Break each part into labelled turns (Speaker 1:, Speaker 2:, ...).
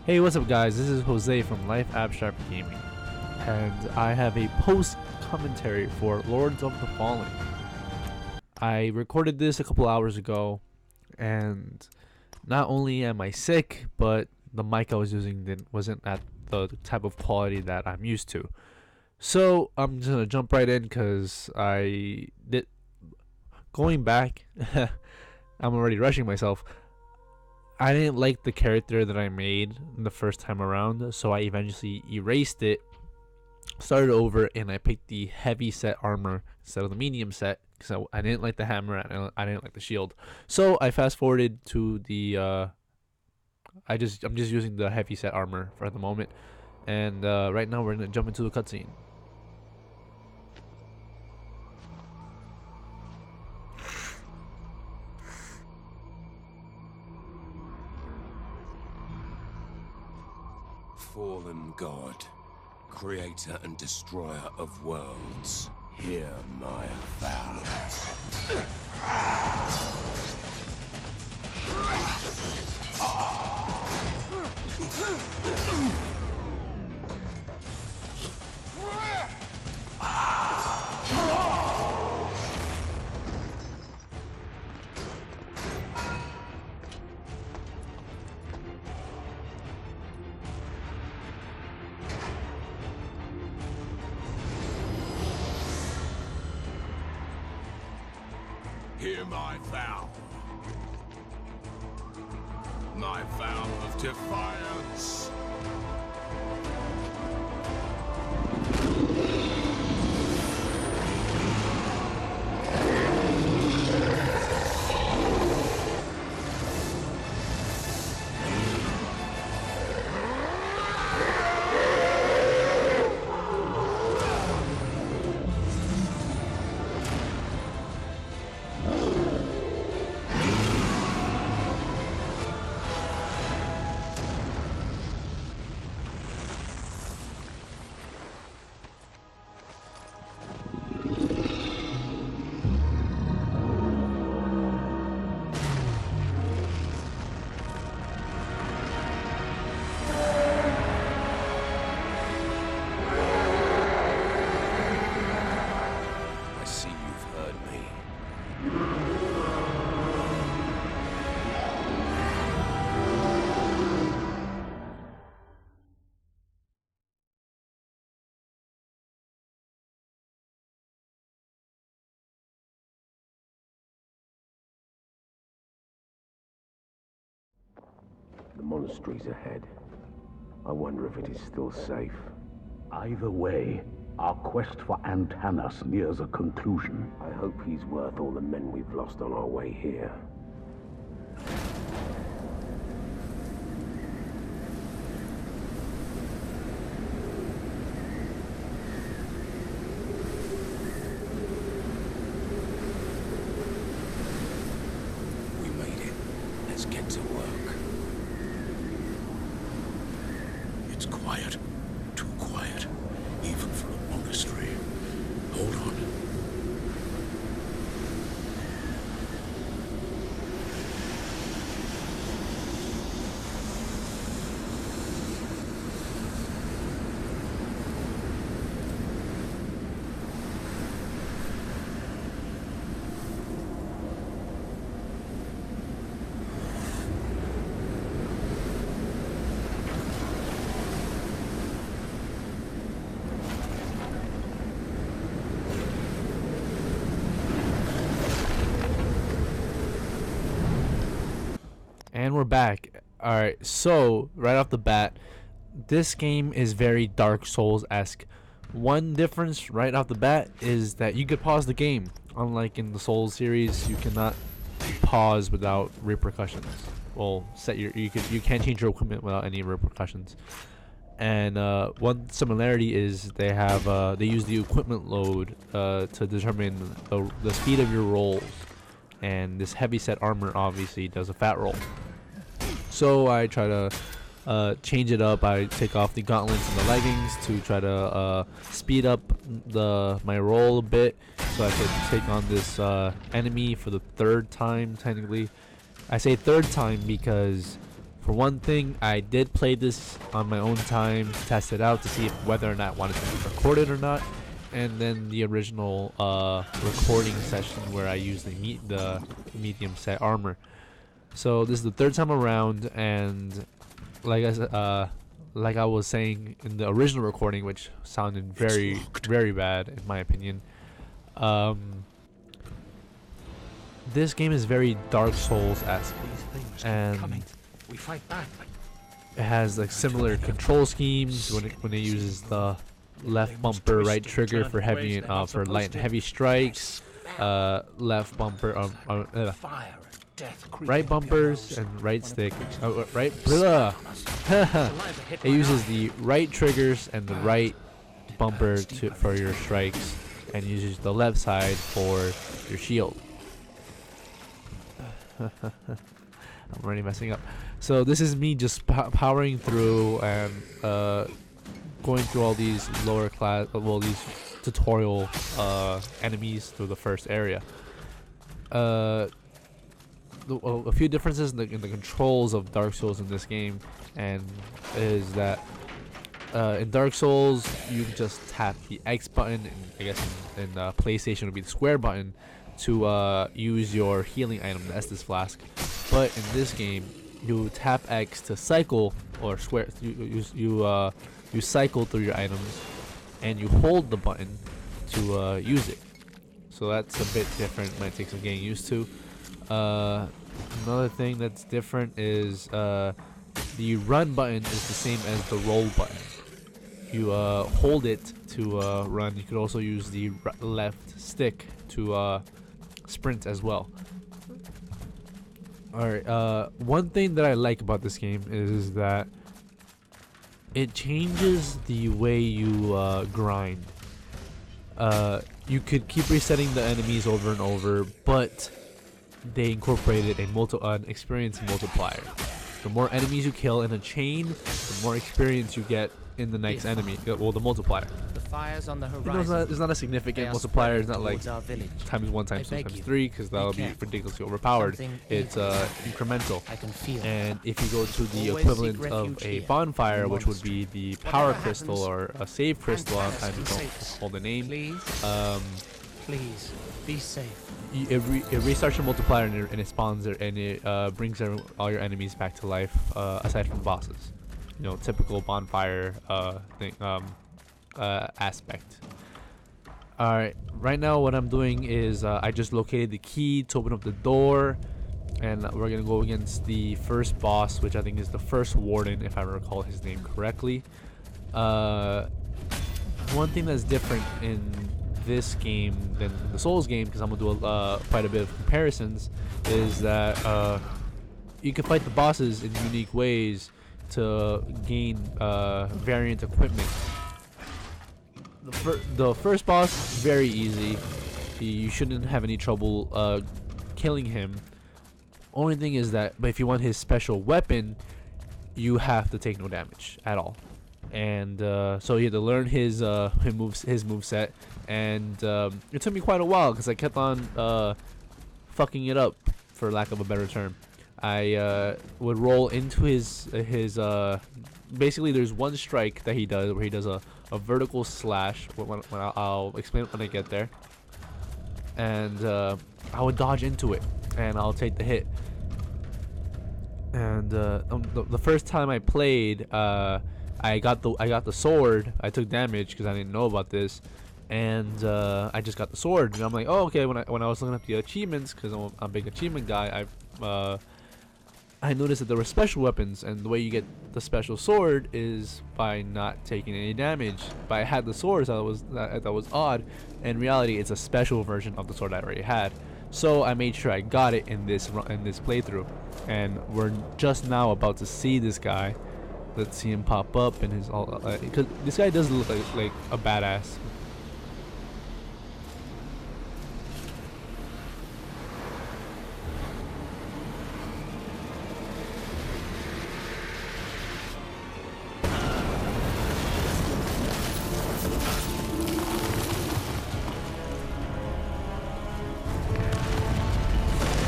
Speaker 1: Hey, what's up guys? This is Jose from Life Abstract Gaming, and I have a post commentary for Lords of the Fallen. I recorded this a couple hours ago, and not only am I sick, but the mic I was using wasn't at the type of quality that I'm used to. So I'm just gonna jump right in because I did going back. I'm already rushing myself. I didn't like the character that I made the first time around, so I eventually erased it, started over, and I picked the heavy set armor instead of the medium set because I didn't like the hammer and I didn't like the shield. So I fast forwarded to the I'm just using the heavy set armor for the moment, and right now we're gonna jump into the cutscene.
Speaker 2: Fallen God, creator and destroyer of worlds, hear my vows. Hear my vow. My vow of defiance. I see you've heard me.
Speaker 3: The monastery's ahead. I wonder if it is still safe.
Speaker 4: Either way, our quest for Antanas nears a conclusion.
Speaker 3: I hope he's worth all the men we've lost on our way here.
Speaker 2: We made it. Let's get to work.
Speaker 4: It's quiet. Too quiet. Even for a monastery. Hold on.
Speaker 1: And we're back. Alright, so right off the bat, this game is very Dark Souls-esque. One difference right off the bat is that you could pause the game. Unlike in the Souls series, you cannot pause without repercussions. Well, you can't change your equipment without any repercussions. And one similarity is they use the equipment load to determine the speed of your rolls. And this heavy set armor obviously does a fat roll. So I try to change it up. I take off the gauntlets and the leggings to try to speed up my roll a bit, so I could take on this enemy for the third time technically. I say third time because For one thing, I did play this on my own time to test it out to see if whether or not I wanted to be recorded or not. And then the original recording session where I used the medium set armor. So this is the third time around, and like I was saying in the original recording, which sounded very bad in my opinion. This game is very Dark Souls-esque, and
Speaker 2: We fight back.
Speaker 1: it has like similar control schemes when it uses the left bumper, right trigger for heavy and for light and heavy strikes, left bumper,
Speaker 2: Fire and death.
Speaker 1: right bumpers and right stick, right. Blah. It uses the right triggers and the right bumper for your strikes, and uses the left side for your shield. I'm already messing up. So this is me just powering through and going through all these lower class, these tutorial enemies through the first area. A few differences in the controls of Dark Souls in this game, and is that in Dark Souls you can just tap the X button, and I guess in PlayStation would be the square button to use your healing item, the Estus Flask. But in this game, you tap X to cycle, or square. You cycle through your items, and you hold the button to use it. So that's a bit different. Might take some getting used to. Another thing that's different is the run button is the same as the roll button. You hold it to run. You could also use the left stick to sprint as well. Alright, one thing that I like about this game is that it changes the way you grind. You could keep resetting the enemies over and over, but they incorporated an experience multiplier. The more enemies you kill in a chain, the more experience you get in the next enemy. Well, the multiplier.
Speaker 5: The fires on the
Speaker 1: You
Speaker 5: horizon.
Speaker 1: know, it's not a significant multiplier. It's not like times 1, times 2, times 3, because that'll be ridiculously overpowered. It's incremental.
Speaker 5: I can feel.
Speaker 1: And if you go to the
Speaker 5: Always
Speaker 1: equivalent
Speaker 5: seek
Speaker 1: of
Speaker 5: refuge
Speaker 1: a
Speaker 5: here.
Speaker 1: bonfire, which would
Speaker 5: Monster.
Speaker 1: be the power
Speaker 5: Whatever
Speaker 1: crystal
Speaker 5: happens,
Speaker 1: or a save crystal, I
Speaker 5: Antares
Speaker 1: don't
Speaker 5: can save us.
Speaker 1: hold the name.
Speaker 5: Please, please, be safe.
Speaker 1: It restarts your multiplier, and it spawns it, and it brings all your enemies back to life, aside from bosses. You know, typical bonfire thing, aspect. Alright, right now what I'm doing is I just located the key to open up the door, and we're gonna go against the first boss, which I think is the first warden, if I recall his name correctly. One thing that's different in this game than the Souls game, because I'm gonna do quite a bit of comparisons, is that you can fight the bosses in unique ways to gain variant equipment. The first boss, very easy. You shouldn't have any trouble killing him. Only thing is that, but if you want his special weapon, you have to take no damage at all. And so you had to learn his moveset, and it took me quite a while because I kept on fucking it up, for lack of a better term. I would roll into his basically there's one strike that he does where he does a vertical slash. When I'll explain it when I get there, and I would dodge into it, and I'll take the hit. And the first time I played, I got the sword. I took damage because I didn't know about this, and I just got the sword. And I'm like, oh, okay. When I was looking at the achievements, because I'm a big achievement guy, I noticed that there were special weapons, and the way you get the special sword is by not taking any damage. But I had the sword, so that was odd. In reality, it's a special version of the sword I already had. So I made sure I got it in this playthrough, and we're just now about to see this guy. Let's see him pop up in his because this guy does look like a badass.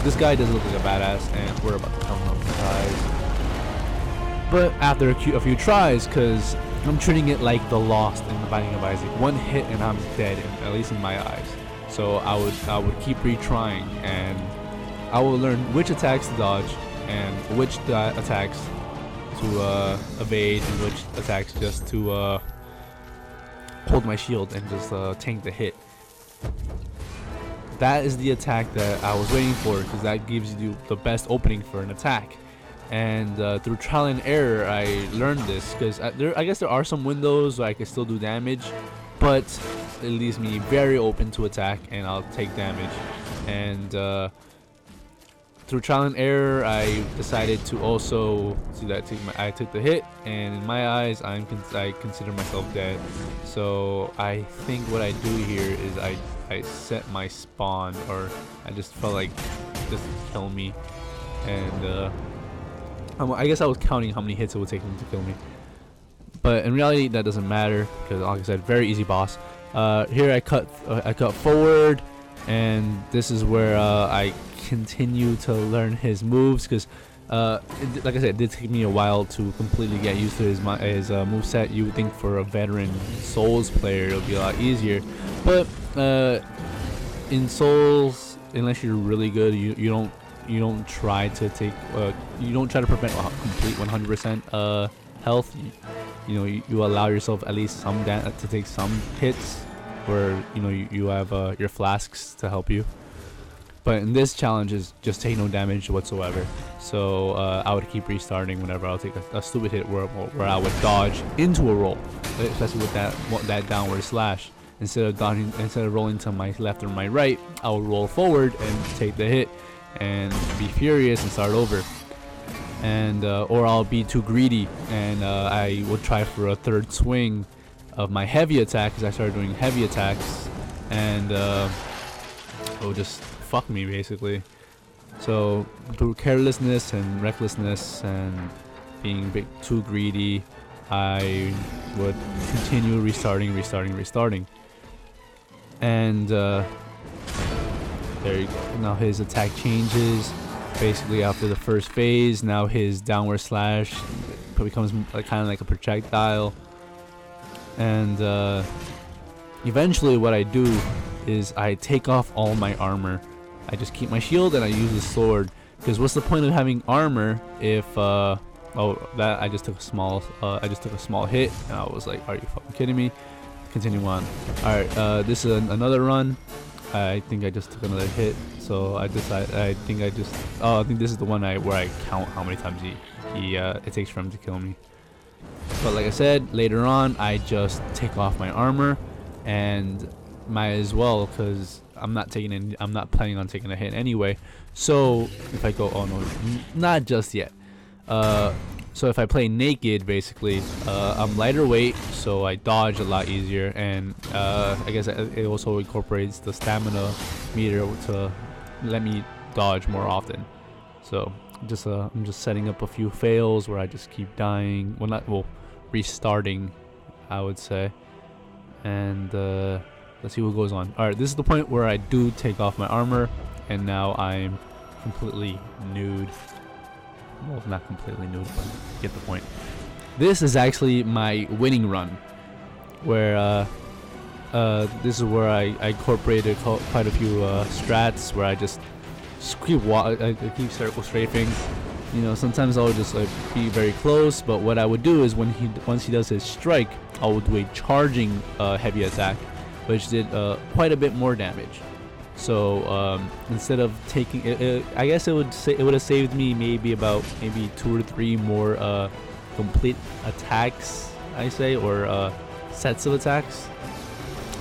Speaker 1: This guy does look like a badass, and we're about to come up, guys. But after a few tries, because I'm treating it like The Lost in The Binding of Isaac, one hit and I'm dead, at least in my eyes. So I would keep retrying, and I will learn which attacks to dodge and which attacks to evade and which attacks just to hold my shield and just tank the hit. That is the attack that I was waiting for, because that gives you the best opening for an attack. And through trial and error, I learned this, because I guess there are some windows where I can still do damage, but it leaves me very open to attack, and I'll take damage. And through trial and error, I decided to also see that I took the hit, and in my eyes, I consider myself dead. So I think what I do here is I set my spawn, or I just felt like just kill me, and I guess I was counting how many hits it would take him to kill me. But in reality, that doesn't matter, because like I said, very easy boss. Here I cut forward, and this is where I continue to learn his moves, because like I said, it did take me a while to completely get used to his moveset. You would think for a veteran Souls player it would be a lot easier, but in Souls, unless you're really good, you don't try to take you don't try to prevent complete 100% health. You allow yourself at least some to take some hits, where you have your flasks to help you. But in this challenge is just take no damage whatsoever. So I would keep restarting whenever I'll take a stupid hit where I would dodge into a roll, especially with that downward slash. Instead of rolling to my left or my right, I will roll forward and take the hit and be furious and start over. And or I'll be too greedy, and I will try for a third swing of my heavy attack, because I started doing heavy attacks, and it will just fuck me basically. So through carelessness and recklessness and being a bit too greedy, I would continue restarting, and there you go. Now his attack changes basically after the first phase. Now his downward slash becomes kind of like a projectile, and eventually what I do is I take off all my armor. I just keep my shield and I use the sword, because what's the point of having armor if I just took a small hit, and I was like, are you fucking kidding me? Continue on. Alright, this is another run. I think I just took another hit, so I think this is the one where I count how many times it takes for him to kill me. But like I said, later on I just take off my armor, and might as well, because I'm not planning on taking a hit anyway. So if I go, oh no, not just yet. So if I play naked, basically, I'm lighter weight, so I dodge a lot easier, and I guess it also incorporates the stamina meter to let me dodge more often. So I'm just setting up a few fails where I just keep dying, restarting, I would say, and let's see what goes on. Alright, this is the point where I do take off my armor, and now I'm completely nude. Well, not completely nude, but you get the point. This is actually my winning run, where this is where I incorporated quite a few strats, where I just keep circle strafing. Sometimes I'll just be very close, but what I would do is once he does his strike, I would do a charging heavy attack, which did quite a bit more damage. So instead of taking it, I guess it would have saved me maybe 2 or 3 more complete attacks, I say, or sets of attacks.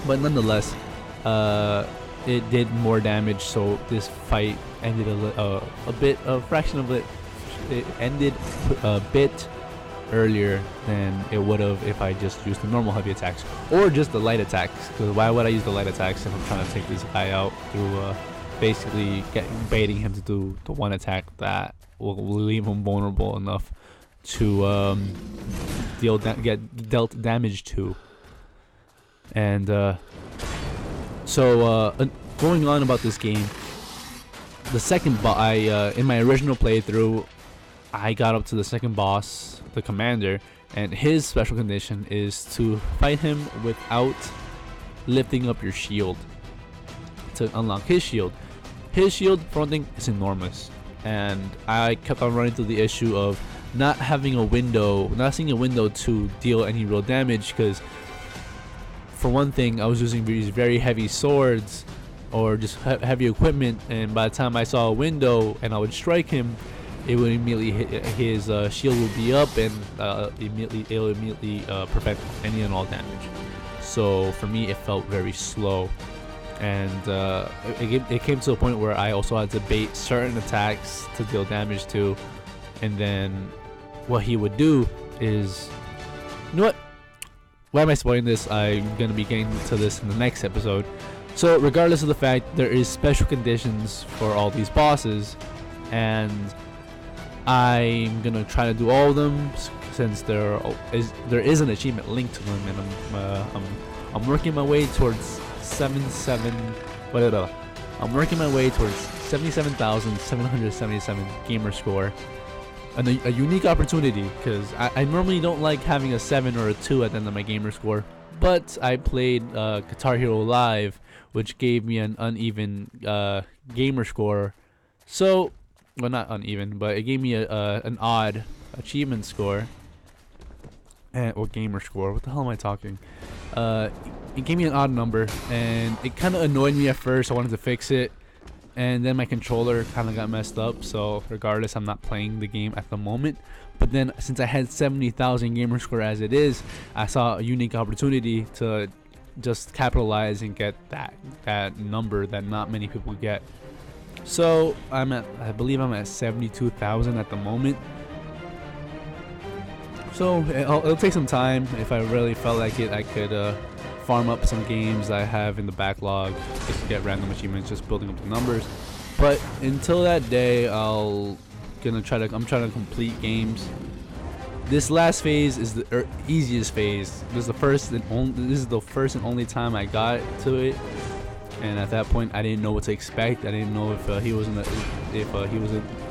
Speaker 1: But nonetheless, it did more damage. So this fight ended a fraction of it. It ended a bit earlier than it would have if I just used the normal heavy attacks or just the light attacks. Because why would I use the light attacks if I'm trying to take this guy out through basically baiting him to do the one attack that will leave him vulnerable enough to get dealt damage to. And going on about this game, the second in my original playthrough, I got up to the second boss, the commander, and his special condition is to fight him without lifting up your shield to unlock his shield. His shield, for one thing, is enormous, and I kept on running through the issue of not having a window, not seeing a window to deal any real damage, because for one thing, I was using these very heavy swords or just heavy equipment, and by the time I saw a window and I would strike him, it would immediately hit, his shield would be up, and it would immediately prevent any and all damage. So for me, it felt very slow, and it came to a point where I also had to bait certain attacks to deal damage to, and then what he would do is, you know what? Why am I spoiling this? I'm gonna be getting to this in the next episode. So regardless of the fact, there is special conditions for all these bosses, and I'm gonna try to do all of them since there is an achievement linked to them, and I'm working my way towards 77,777 gamer score, and a unique opportunity, because I normally don't like having a 7 or a 2 at the end of my gamer score, but I played Guitar Hero Live, which gave me an uneven gamer score. So, well, not uneven, but it gave me an odd achievement score, or gamer score. What the hell am I talking? It gave me an odd number, and it kind of annoyed me at first. I wanted to fix it, and then my controller kind of got messed up. So regardless, I'm not playing the game at the moment. But then, since I had 70,000 gamer score as it is, I saw a unique opportunity to just capitalize and get that number that not many people get. So I believe I'm at 72,000 at the moment. So it'll take some time. If I really felt like it, I could farm up some games I have in the backlog just to get random achievements, just building up the numbers. But until that day, I'm trying to complete games. This last phase is the easiest phase. This is the first and only time I got to it, and at that point I didn't know what to expect. I didn't know if he was gonna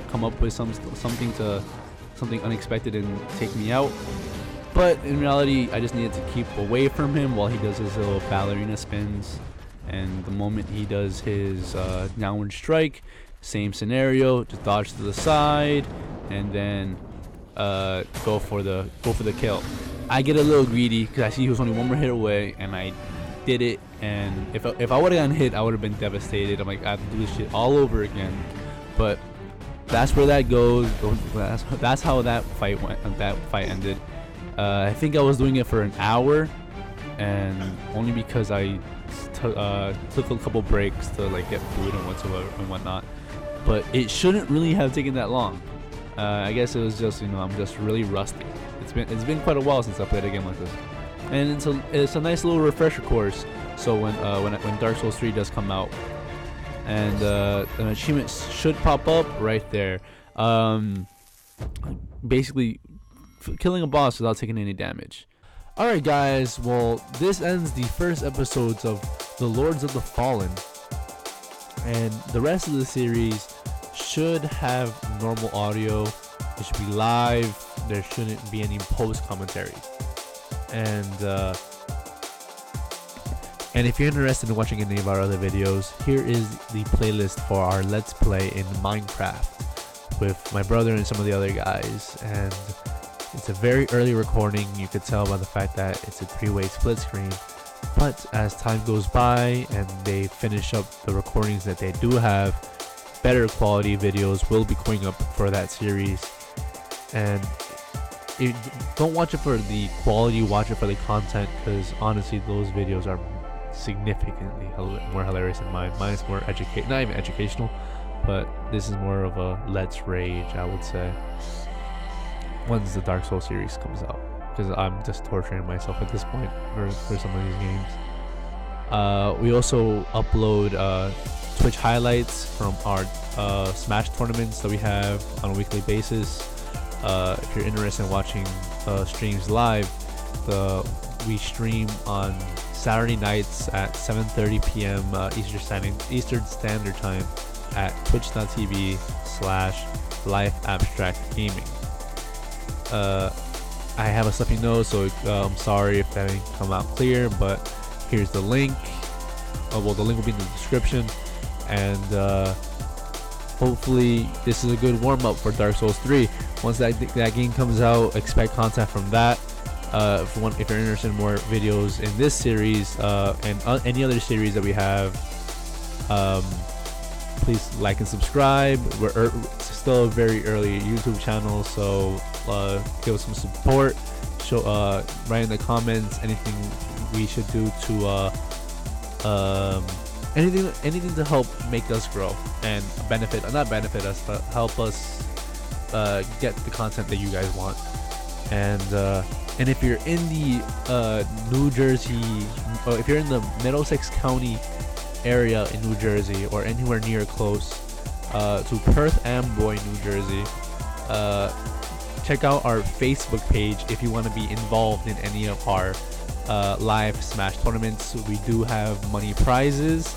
Speaker 1: come up with something unexpected and take me out. But in reality, I just needed to keep away from him while he does his little ballerina spins, and the moment he does his downward strike, same scenario, just dodge to the side and then go for the kill. I get a little greedy because I see he was only one more hit away, and I did it. And if I would have gotten hit, I would have been devastated. I'm like, I have to do this shit all over again. But that's where that goes. That's how that fight went. That fight ended. I think I was doing it for an hour, and only because I took a couple breaks to like get food and whatnot. But it shouldn't really have taken that long. I guess it was just, I'm just really rusty. It's been quite a while since I played a game like this, and it's a nice little refresher course. So when Dark Souls 3 does come out, and an achievement should pop up right there. Basically, killing a boss without taking any damage. Alright guys, well, this ends the first episodes of the Lords of the Fallen, and the rest of the series should have normal audio. It should be live. There shouldn't be any post commentary. And if you're interested in watching any of our other videos, here is the playlist for our Let's Play in Minecraft with my brother and some of the other guys. And it's a very early recording. You could tell by the fact that it's a 3-way split screen. But as time goes by and they finish up the recordings that they do have, better quality videos will be going up for that series. And don't watch it for the quality, watch it for the content, because honestly those videos are significantly more hilarious than mine. Mine is more not even educational, but this is more of a let's rage, I would say, once the Dark Souls series comes out, because I'm just torturing myself at this point for some of these games. We also upload Twitch highlights from our Smash tournaments that we have on a weekly basis. If you're interested in watching streams live, we stream on Saturday nights at 7:30 p.m. Eastern Standard Time at twitch.tv/ Life Abstract Gaming. I have a stuffy nose, so I'm sorry if that didn't come out clear, but here's the link. Well, the link will be in the description, and hopefully this is a good warm-up for Dark Souls 3. Once that game comes out, expect content from that. If you're interested in more videos in this series and any other series that we have, please like and subscribe. We're still a very early YouTube channel, so give us some support. Write in the comments anything we should do to anything to help make us grow and not benefit us, but help us get the content that you guys want. And if you're in the New Jersey, or if you're in the Middlesex County area in New Jersey, or anywhere near close to Perth Amboy, New Jersey, check out our Facebook page if you want to be involved in any of our live Smash tournaments. We do have money prizes.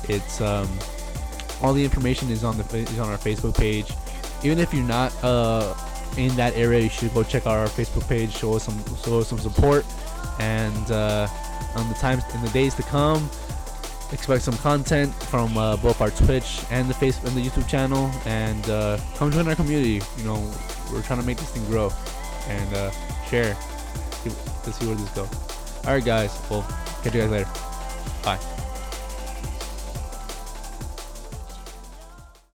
Speaker 1: It's all the information is on our Facebook page. Even if you're not in that area, you should go check out our Facebook page, show us some support, and in the days to come, expect some content from both our Twitch and the YouTube channel, and come join our community. You know, we're trying to make this thing grow, and share to see where this goes. Alright guys, well, catch you guys later. Bye.